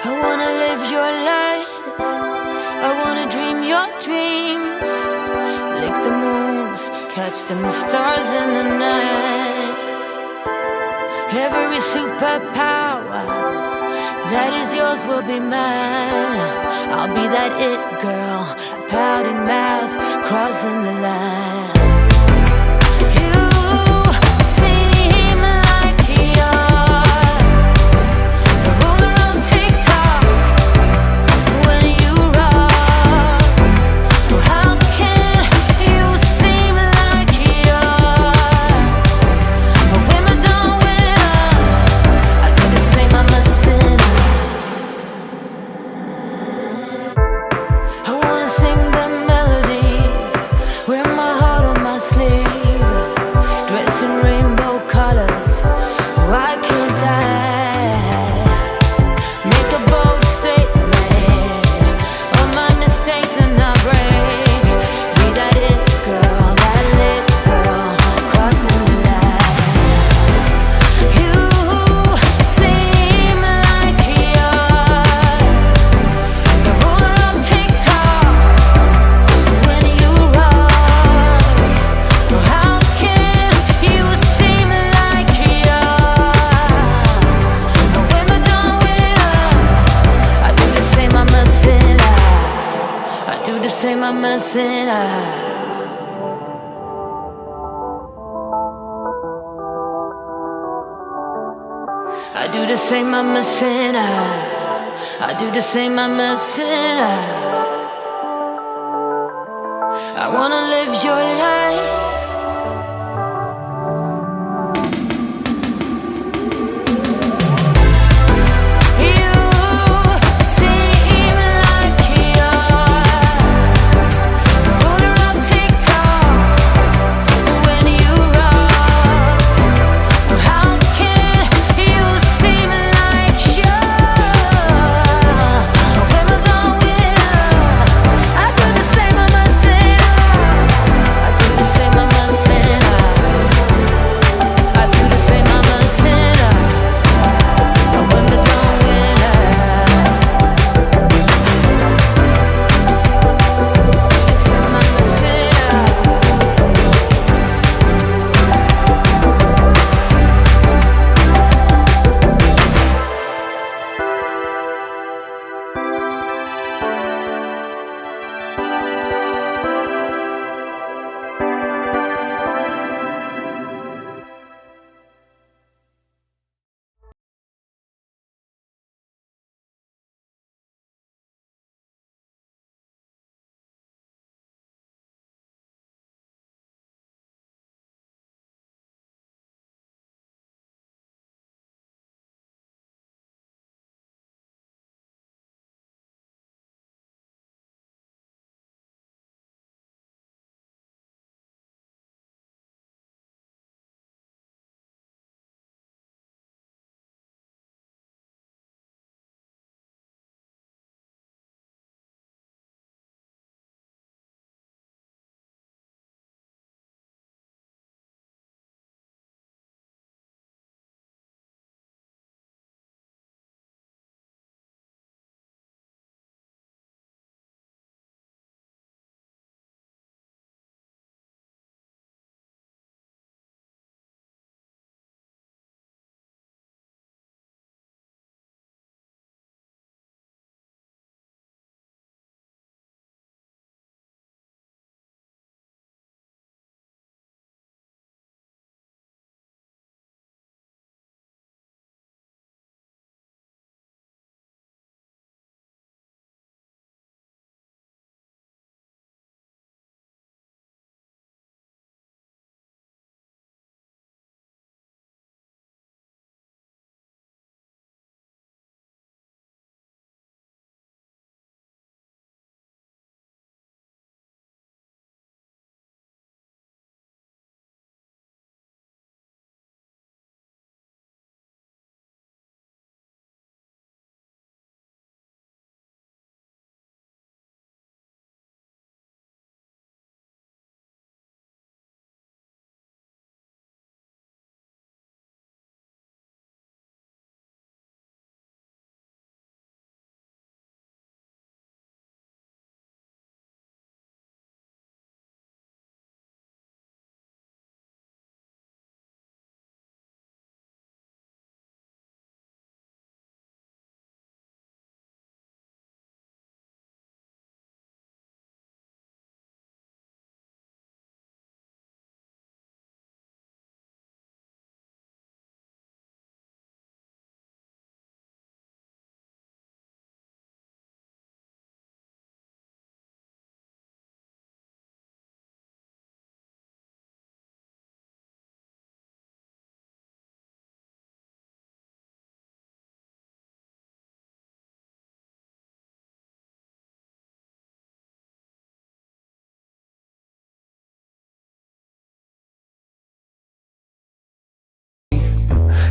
I wanna live your life, I wanna dream your dreams, lick the moons, catch them stars in the night. Every superpower that is yours will be mine. I'll be that it girl, pouting mouth, crossing the line. I do the same, I'm a sinner. I do the same, I'm a sinner. I wanna live your life.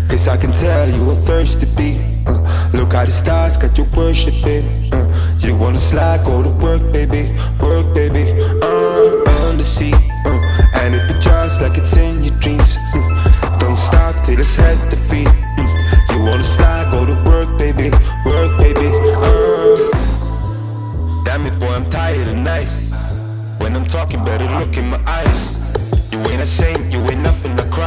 Cause I can tell you a thirsty beat. Look how the stars got you worshiping. You wanna slide, go to work, baby. Work, baby. On the sea. And it be just like it's in your dreams. Don't stop till it's head to feet. You wanna slide, go to work, baby. Work, baby. Damn it, boy, I'm tired of nights. When I'm talking, better look in my eyes. You ain't ashamed, you ain't nothing to cry.